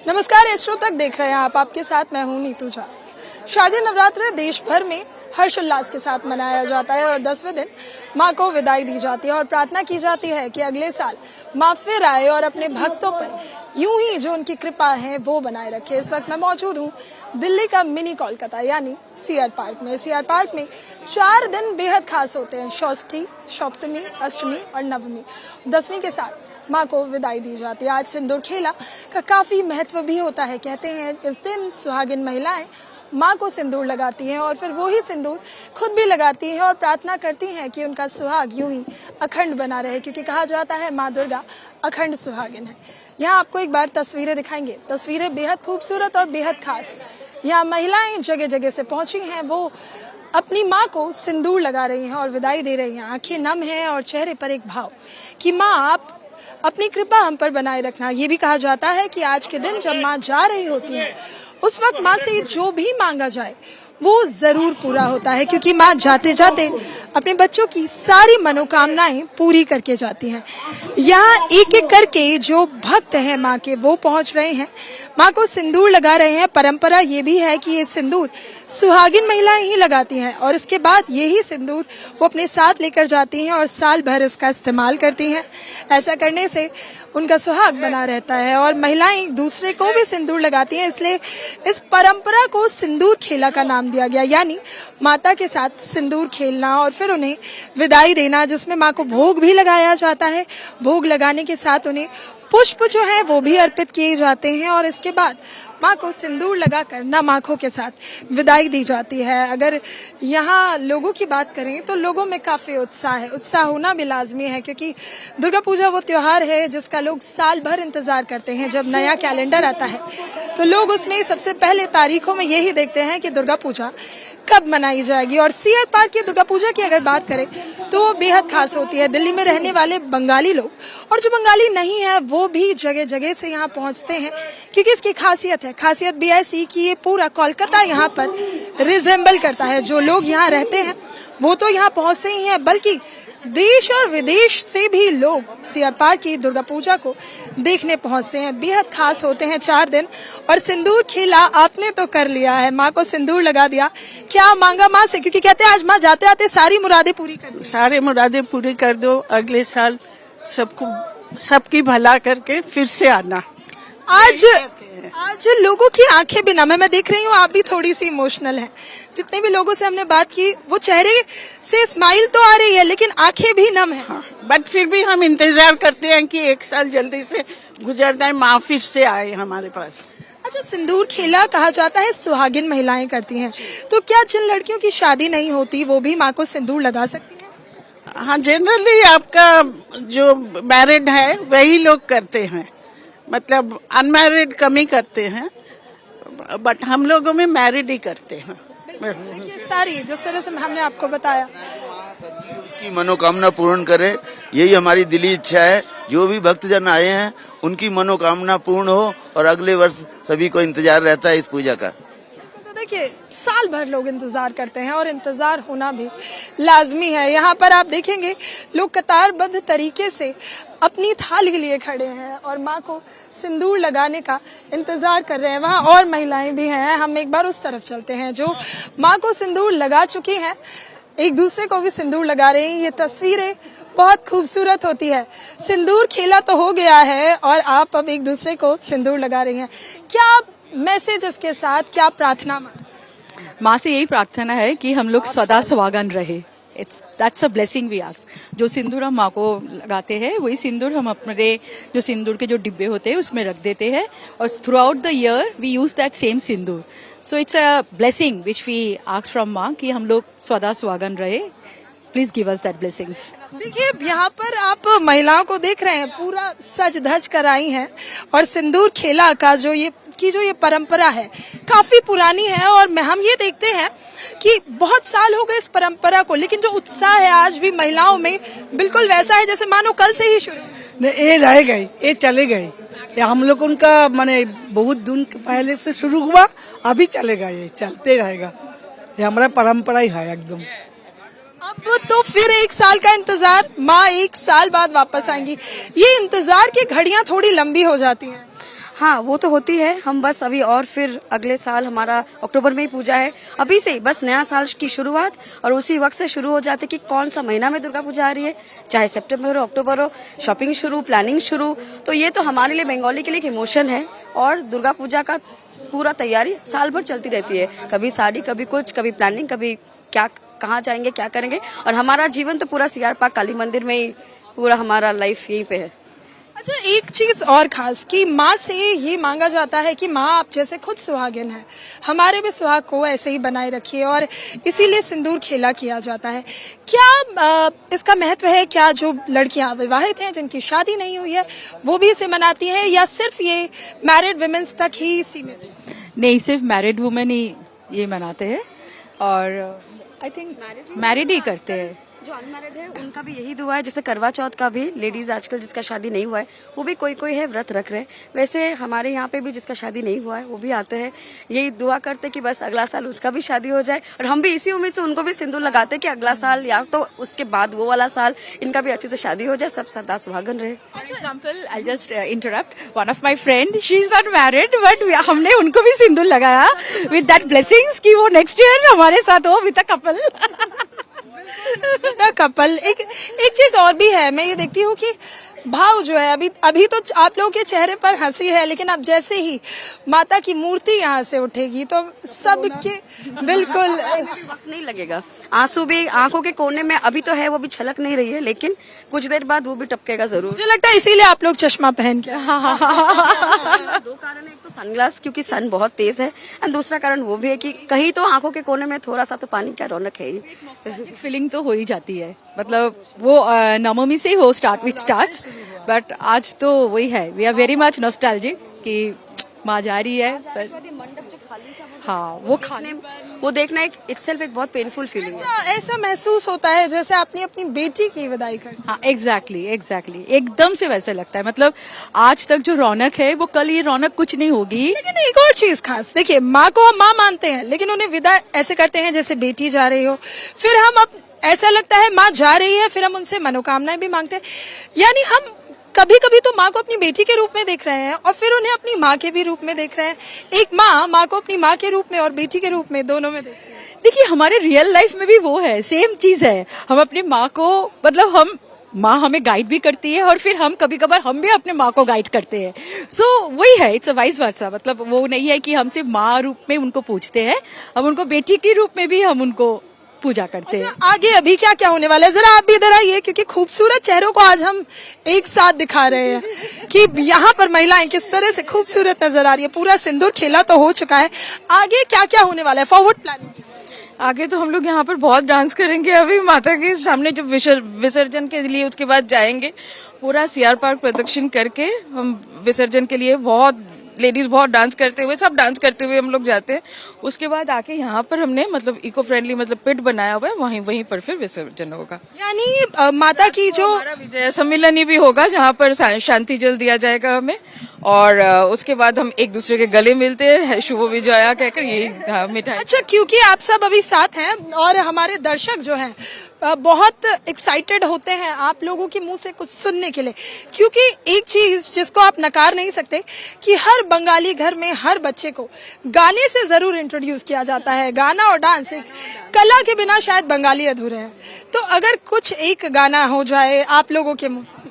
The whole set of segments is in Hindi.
नमस्कार, इसरो तक देख रहे हैं आप। आपके साथ मैं हूं नीतू झा। शारदीय नवरात्र देश भर में हर्षोल्लास के साथ मनाया जाता है और 10वें दिन मां को विदाई दी जाती है और प्रार्थना की जाती है कि अगले साल मां फिर आए और अपने भक्तों पर यूं ही जो उनकी कृपा है वो बनाए रखे। इस वक्त मैं मौजूद हूं दिल्ली का मिनी कोलकाता यानी सीआर पार्क में। सीआर पार्क में 4 दिन बेहद खास होते हैं। षष्ठी, सप्तमी, अष्टमी और नवमी। 10वीं के साथ माँ को विदाई दी जाती है। आज सिंदूर खेला का काफी महत्व भी होता है। कहते हैं इस दिन सुहागिन महिलाएं माँ को सिंदूर लगाती हैं और फिर वो ही सिंदूर खुद भी लगाती हैं और प्रार्थना करती हैं कि उनका सुहाग यूं ही अखंड बना रहे, क्योंकि कहा जाता है माँ दुर्गा अखंड सुहागिन है। यहाँ आपको एक बार तस्वीरें दिखाएंगे। तस्वीरें बेहद खूबसूरत और बेहद खास। यहाँ महिलाएं जगह जगह से पहुंची हैं, वो अपनी माँ को सिंदूर लगा रही हैं और विदाई दे रही हैं। आंखें नम हैं और चेहरे पर एक भाव कि माँ आप अपनी कृपा हम पर बनाए रखना। ये भी कहा जाता है कि आज के दिन जब माँ जा रही होती है उस वक्त माँ से जो भी मांगा जाए वो जरूर पूरा होता है, क्योंकि माँ जाते जाते अपने बच्चों की सारी मनोकामनाएं पूरी करके जाती हैं। यहाँ एक एक करके जो भक्त हैं माँ के वो पहुंच रहे हैं, माँ को सिंदूर लगा रहे हैं। परंपरा ये भी है कि ये सिंदूर सुहागिन महिलाएं ही लगाती हैं और इसके बाद यही सिंदूर वो अपने साथ लेकर जाती हैं और साल भर इसका इस्तेमाल करती हैं। ऐसा करने से उनका सुहाग बना रहता है और महिलाएं एक दूसरे को भी सिंदूर लगाती हैं। इसलिए इस परंपरा को सिंदूर खेला का नाम दिया गया, यानी माता के साथ सिंदूर खेलना और फिर उन्हें विदाई देना, जिसमें माँ को भोग भी लगाया जाता है। भोग लगाने के साथ उन्हें पुष्प जो है वो भी अर्पित किए जाते हैं और इसके बाद माँ को सिंदूर लगाकर नम आंखों के साथ विदाई दी जाती है। अगर यहाँ लोगों की बात करें तो लोगों में काफी उत्साह है। उत्साह होना भी लाजमी है, क्योंकि दुर्गा पूजा वो त्योहार है जिसका लोग साल भर इंतजार करते हैं। जब नया कैलेंडर आता है तो लोग उसमें सबसे पहले तारीखों में यही देखते हैं कि दुर्गा पूजा कब मनाई जाएगी। और सीआर पार्क की दुर्गा पूजा की अगर बात करें तो वो बेहद खास होती है। दिल्ली में रहने वाले बंगाली लोग और जो बंगाली नहीं है वो भी जगह जगह से यहाँ पहुँचते हैं, क्योंकि इसकी खासियत है। खासियत भी ऐसी कि ये पूरा कोलकाता यहाँ पर रिजेंबल करता है। जो लोग यहाँ रहते हैं वो तो यहाँ पहुँचते ही हैं, बल्कि देश और विदेश से भी लोग सीआर पार्क की दुर्गा पूजा को देखने पहुंचते हैं। बेहद खास होते हैं 4 दिन। और सिंदूर खेला आपने तो कर लिया है, माँ को सिंदूर लगा दिया। क्या मांगा माँ से, क्योंकि कहते हैं आज माँ जाते आते सारी मुरादें पूरी कर दो। सारे मुरादें पूरी कर दो, अगले साल सबकी भला करके फिर से आना। आज लोगों की आंखें भी नम है। मैं देख रही हूँ आप भी थोड़ी सी इमोशनल हैं। जितने भी लोगों से हमने बात की वो चेहरे से स्माइल तो आ रही है लेकिन आंखें भी नम है। हाँ, बट फिर भी हम इंतजार करते हैं कि एक साल जल्दी से गुजर जाए, माँ फिर से आए हमारे पास। अच्छा, सिंदूर खेला कहा जाता है सुहागिन महिलाएं करती हैं, तो क्या जिन लड़कियों की शादी नहीं होती वो भी माँ को सिंदूर लगा सकती हैं? हाँ, जनरली आपका जो मैरिड है वही लोग करते हैं, मतलब अनमैरिड कम ही करते हैं, बट हम लोगों में मैरिड ही करते हैं। देखिए सारी जिस तरह से हमने आपको बताया की मनोकामना पूर्ण करे, यही हमारी दिली इच्छा है। जो भी भक्तजन आए हैं उनकी मनोकामना पूर्ण हो और अगले वर्ष सभी को इंतजार रहता है इस पूजा का। तो देखिए साल भर लोग इंतजार करते हैं और इंतजार होना भी लाजमी है। यहाँ पर आप देखेंगे लोग कतारबद्ध तरीके से अपनी थाली के लिए खड़े हैं और माँ को सिंदूर लगाने का इंतजार कर रहे हैं। वहाँ और महिलाएं भी हैं। हम एक बार उस तरफ चलते हैं जो माँ को सिंदूर लगा चुकी हैं, एक दूसरे को भी सिंदूर लगा रहे हैं। ये तस्वीरें बहुत खूबसूरत होती है। सिंदूर खेला तो हो गया है और आप अब एक दूसरे को सिंदूर लगा रही हैं। क्या मैसेज इसके साथ, क्या प्रार्थना? माँ से यही प्रार्थना है कि हम लोग सदा सुहागन रहे। That's a blessing we ask. जो सिंदूर हम माँ को लगाते हैं वही सिंदूर हम अपने जो सिंदूर के जो डिब्बे होते हैं उसमें रख देते हैं और throughout the year we use that same sindoor. So it's a blessing which we ask from माँ कि हम लोग सदा सुहागन रहे। Please give us that blessings. देखिए यहाँ पर आप महिलाओं को देख रहे हैं, पूरा सज धज कर आई हैं और सिंदूर खेला का जो ये परंपरा है काफी पुरानी है और हम ये देखते हैं कि बहुत साल हो गए इस परंपरा को, लेकिन जो उत्साह है आज भी महिलाओं में बिल्कुल वैसा है जैसे मानो कल से ही शुरू। नहीं, ये रह गई, ये चले गई। ये हम लोग उनका माने बहुत दिन पहले से शुरू हुआ, अभी चलेगा, ये चलते रहेगा। ये हमारा परंपरा ही है एकदम। अब तो फिर 1 साल का इंतजार, माँ 1 साल बाद वापस आएंगी। ये इंतजार की घड़ियां थोड़ी लंबी हो जाती हैं। हाँ वो तो होती है। हम बस अभी और फिर अगले साल हमारा अक्टूबर में ही पूजा है, अभी से ही बस नया साल की शुरुआत और उसी वक्त से शुरू हो जाते कि कौन सा महीना में दुर्गा पूजा आ रही है, चाहे सितंबर हो अक्टूबर हो, शॉपिंग शुरू, प्लानिंग शुरू। तो ये तो हमारे लिए बंगाली के लिए एक इमोशन है और दुर्गा पूजा का पूरा तैयारी साल भर चलती रहती है, कभी साड़ी, कभी कुछ, कभी प्लानिंग, कभी क्या कहाँ जाएंगे, क्या करेंगे। और हमारा जीवन तो पूरा सीआर पार्क काली मंदिर में ही पूरा हमारा लाइफ यहीं पे है। अच्छा, एक चीज और खास कि माँ से ये मांगा जाता है कि माँ आप जैसे खुद सुहागिन है, हमारे भी सुहाग को ऐसे ही बनाए रखिए और इसीलिए सिंदूर खेला किया जाता है। क्या इसका महत्व है? क्या जो लड़कियां विवाहित हैं जिनकी शादी नहीं हुई है वो भी इसे मनाती हैं या सिर्फ ये मैरिड वुमेन्स तक ही सीमित है? नहीं, सिर्फ मैरिड वुमेन ही ये मनाते हैं और आई थिंक मैरिड ही करते हैं। जो अनमैरिड है उनका भी यही दुआ है, जैसे करवा चौथ का भी लेडीज आजकल जिसका शादी नहीं हुआ है वो भी कोई है व्रत रख रहे हैं। वैसे हमारे यहाँ पे भी जिसका शादी नहीं हुआ है वो भी आते हैं, यही दुआ करते कि बस अगला साल उसका भी शादी हो जाए। और हम भी इसी उम्मीद से उनको भी सिंदूर लगाते कि अगला साल या तो उसके बाद वो वाला साल इनका भी अच्छे से शादी हो जाए, सब सदा सुहागन रहे। For example, I'll just interrupt. One of my friend, she's not married, but हमने उनको भी सिंदूर लगाया with that blessings कि वो next year हमारे साथ हो with a couple. कपल एक चीज और भी है, मैं ये देखती हूँ कि भाव जो है अभी तो आप लोगों के चेहरे पर हंसी है, लेकिन अब जैसे ही माता की मूर्ति यहाँ से उठेगी तो सबके बिल्कुल वक्त नहीं लगेगा, आंसू भी आंखों के कोने में अभी तो है, वो भी छलक नहीं रही है, लेकिन कुछ देर बाद वो भी टपकेगा जरूर। मुझे लगता है इसीलिए आप लोग चश्मा पहन के दो कारण है, एक तो सनग्लास क्योंकि सन बहुत तेज है एंड दूसरा कारण वो भी है कि कहीं तो आंखों के कोने में थोड़ा सा तो पानी का रौनक है ही। फीलिंग तो हो ही जाती है, मतलब वो नवमी से ही हो स्टार्ट्स, बट आज तो वही है, we are very much nostalgic कि माँ जा रही है। मंडप जो खाली सा हाँ, वो खाने वो देखना एक इटसेल्फ एक बहुत पेनफुल फीलिंग है। ऐसा महसूस होता है जैसे आपने अपनी बेटी की विदाई कर। हाँ, एग्जैक्टली एकदम से वैसे लगता है, मतलब आज तक जो रौनक है वो कल ये रौनक कुछ नहीं होगी। लेकिन एक और चीज खास, देखिए माँ को हम माँ मानते हैं, लेकिन उन्हें विदा ऐसे करते हैं जैसे बेटी जा रही हो। फिर हम ऐसा लगता है माँ जा रही है, फिर हम उनसे मनोकामनाएं भी मांगते हैं। यानी हम कभी कभी तो माँ को अपनी बेटी के रूप में देख रहे हैं और फिर उन्हें अपनी माँ के भी रूप में देख रहे हैं। एक माँ को अपनी माँ के रूप में और बेटी के रूप में दोनों में देखते हैं। देखिए, हमारे रियल लाइफ में भी वो है, सेम चीज है। हम अपनी माँ को, मतलब माँ हमें गाइड भी करती है और फिर हम कभी कभार हम भी अपने माँ को गाइड करते हैं। सो वही है, इट्स अ वाइस वर्सा, मतलब वो नहीं है कि हम सिर्फ माँ रूप में उनको पूछते हैं, हम उनको बेटी के रूप में भी हम उनको पूजा करते हैं। आगे अभी क्या क्या होने वाला है, जरा आप भी इधर आइए, क्योंकि खूबसूरत चेहरों को आज हम एक साथ दिखा रहे हैं कि यहाँ पर महिलाएं किस तरह से खूबसूरत नजर आ रही है। पूरा सिंदूर खेला तो हो चुका है, आगे क्या क्या होने वाला है, फॉरवर्ड प्लानिंग? आगे तो हम लोग यहाँ पर बहुत डांस करेंगे, अभी माता के सामने जब विसर्जन के लिए उसके बाद जाएंगे, पूरा सीआर पार्क प्रदक्षिण करके हम विसर्जन के लिए बहुत लेडीज बहुत डांस करते हुए, सब डांस करते हुए हम लोग जाते हैं। उसके बाद आके यहाँ पर हमने मतलब इको फ्रेंडली मतलब पिट बनाया हुआ है, वहीं पर फिर विसर्जन होगा। यानी माता की जो हमारा विजय सम्मेलन भी होगा जहाँ पर शांति जल दिया जाएगा हमें, और उसके बाद हम एक दूसरे के गले मिलते हैं, शुभ विजया कहकर यही मिठाई। अच्छा, क्योंकि आप सब अभी साथ हैं और हमारे दर्शक जो हैं बहुत एक्साइटेड होते हैं आप लोगों के मुंह से कुछ सुनने के लिए, क्योंकि एक चीज जिसको आप नकार नहीं सकते कि हर बंगाली घर में हर बच्चे को गाने से जरूर इंट्रोड्यूस किया जाता है। गाना और डांस एक कला के बिना शायद बंगाली अधूरे हैं। तो अगर कुछ एक गाना हो जाए आप लोगों के मुंह से।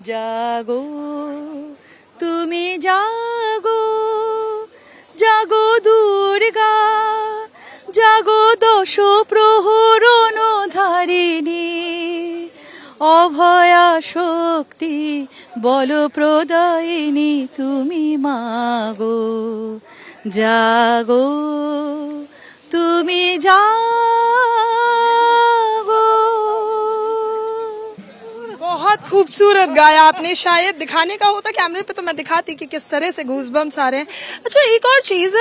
जागो तुमी जागो, जागो दुर्गा, जागो दश प्रहरण धारिणी, अभया शक्ति बल प्रदायिनी तुमी मागो, जागो तुमी जागो। बहुत खूबसूरत गाया आपने, शायद दिखाने का होता कैमरे पे तो मैं दिखाती कि किस तरह से गूज़बम्स आ रहे हैं। अच्छा, एक और चीज,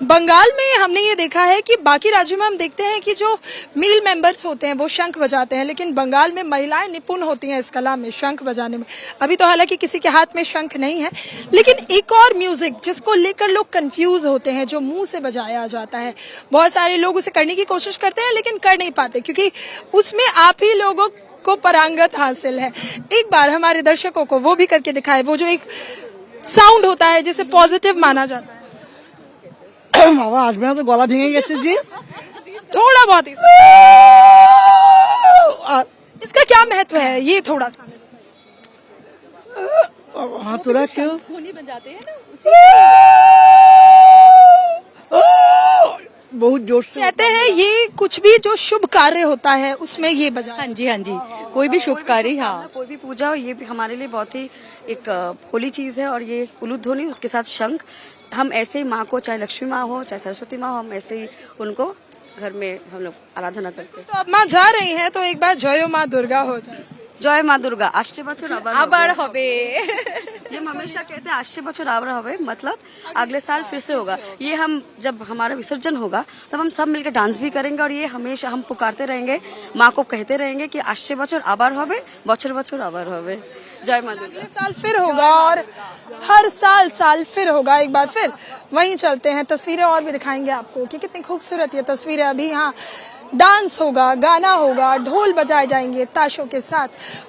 बंगाल में हमने ये देखा है कि बाकी राज्यों में हम देखते हैं कि जो मेल मेंबर्स होते हैं वो शंख बजाते हैं, लेकिन बंगाल में महिलाएं निपुण होती हैं इस कला में, शंख बजाने में। अभी तो हालांकि किसी के हाथ में शंख नहीं है, लेकिन एक और म्यूजिक जिसको लेकर लोग कंफ्यूज होते हैं, जो मुंह से बजाया जाता है। बहुत सारे लोग उसे करने की कोशिश करते हैं लेकिन कर नहीं पाते, क्योंकि उसमें आप ही लोगों को परांगत हासिल है। एक बार हमारे दर्शकों को वो भी करके दिखाए, वो जो एक साउंड होता है जिसे पॉजिटिव माना जाता है। बाबा आज मेरा तो गला भींगे गए जी। थोड़ा बहुत ही इसका क्या महत्व है, ये थोड़ा सा हाँ तुरा क्यों बहुत जोर से कहते हैं ये कुछ भी जो शुभ कार्य होता है उसमें ये बजा। हाँ जी, हाँ जी, कोई भी शुभ कार्य, हाँ कोई भी पूजा हो, ये भी हमारे लिए बहुत ही एक होली चीज है। और ये उलूध्वनि, उसके साथ शंख, हम ऐसे ही माँ को, चाहे लक्ष्मी माँ हो चाहे सरस्वती माँ हो, हम ऐसे ही उनको घर में हम लोग आराधना करते हैं। तो अब माँ जा रही हैं तो एक बार जय माँ दुर्गा हो जाए। जय माँ दुर्गा। आश्चे बचर आबार होबे। ये हम हमेशा कहते हैं, आश्चे बचर आवर हवे, मतलब अगले साल फिर से होगा। ये हम जब हमारा विसर्जन होगा तब हम सब मिलकर डांस भी करेंगे और ये हमेशा हम पुकारते रहेंगे, माँ को कहते रहेंगे कि आश्चे बचर आबार हवे, बचर बचर आबार हवे। जय माँ दुर्गा। अगले साल फिर होगा और हर साल फिर होगा। एक बार फिर वहीं चलते हैं, तस्वीरें और भी दिखाएंगे आपको कि कितनी खूबसूरत ये तस्वीरें। अभी यहाँ डांस होगा, गाना होगा, ढोल बजाए जाएंगे, ताशों के साथ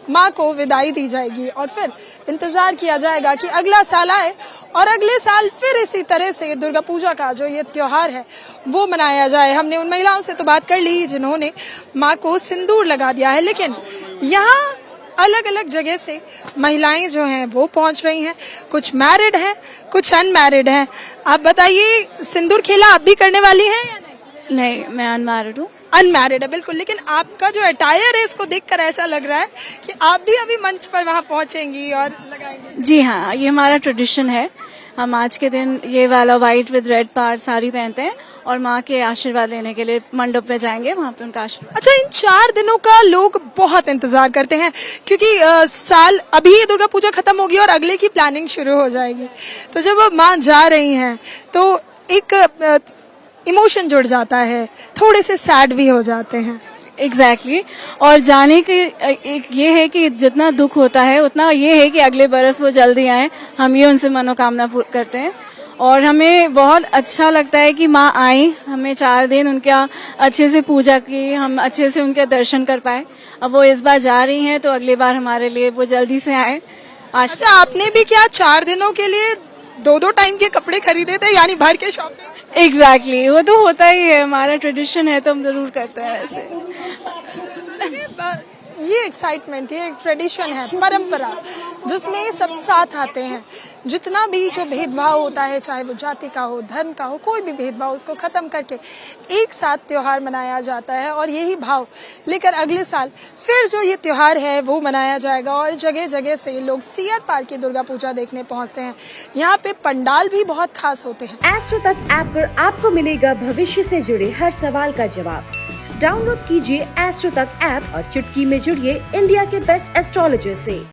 माँ को विदाई दी जाएगी और फिर इंतजार किया जाएगा कि अगला साल आए और अगले साल फिर इसी तरह से दुर्गा पूजा का जो ये त्योहार है वो मनाया जाए। हमने उन महिलाओं से तो बात कर ली जिन्होंने माँ को सिंदूर लगा दिया है, लेकिन यहाँ अलग अलग जगह से महिलाएं जो हैं वो पहुंच रही हैं। कुछ मैरिड हैं, कुछ अनमैरिड हैं। आप बताइए, सिंदूर खेला आप भी करने वाली हैं या नहीं? नहीं, मैं अनमैरिड हूँ। अनमैरिड है, बिल्कुल। लेकिन आपका जो अटायर है इसको देखकर ऐसा लग रहा है कि आप भी अभी मंच पर वहां पहुंचेंगी और लगाएंगी। जी हाँ, ये हमारा ट्रेडिशन है। हम आज के दिन ये वाला white with red part sari पहनते हैं और माँ के आशीर्वाद लेने के लिए मंडप में जाएंगे, वहाँ पे उनका आशीर्वाद। अच्छा, इन 4 दिनों का लोग बहुत इंतजार करते हैं क्योंकि साल अभी ये दुर्गा पूजा खत्म होगी और अगले की प्लानिंग शुरू हो जाएगी। तो जब माँ जा रही हैं तो एक इमोशन जुड़ जाता है, थोड़े से सैड भी हो जाते हैं। एग्जैक्टली और जाने के एक ये है कि जितना दुख होता है उतना ये है कि अगले बरस वो जल्दी आए। हम ये उनसे मनोकामना करते हैं और हमें बहुत अच्छा लगता है कि माँ आई, हमें 4 दिन उनका अच्छे से पूजा की, हम अच्छे से उनके दर्शन कर पाए। अब वो इस बार जा रही हैं तो अगली बार हमारे लिए वो जल्दी से आए। अच्छा, आपने भी क्या 4 दिनों के लिए 2-2 टाइम के कपड़े खरीदे थे, यानी भर के शॉपिंग? एग्जैक्टली, वो तो होता ही है, हमारा ट्रेडिशन है तो हम जरूर करते हैं ऐसे। ये एक्साइटमेंट, ये एक ट्रेडिशन है, परंपरा, जिसमें सब साथ आते हैं। जितना भी जो भेदभाव होता है, चाहे वो जाति का हो, धर्म का हो, कोई भी भेदभाव, उसको खत्म करके एक साथ त्योहार मनाया जाता है और यही भाव लेकर अगले साल फिर जो ये त्योहार है वो मनाया जाएगा। और जगह जगह से लोग सीआर पार्क की दुर्गा पूजा देखने पहुंचते हैं। यहाँ पे पंडाल भी बहुत खास होते हैं। एस्ट्रो तक ऐप पर आपको मिलेगा भविष्य से जुड़े हर सवाल का जवाब। डाउनलोड कीजिए एस्ट्रो तक ऐप और चुटकी में जुड़िए इंडिया के बेस्ट एस्ट्रोलॉजर से।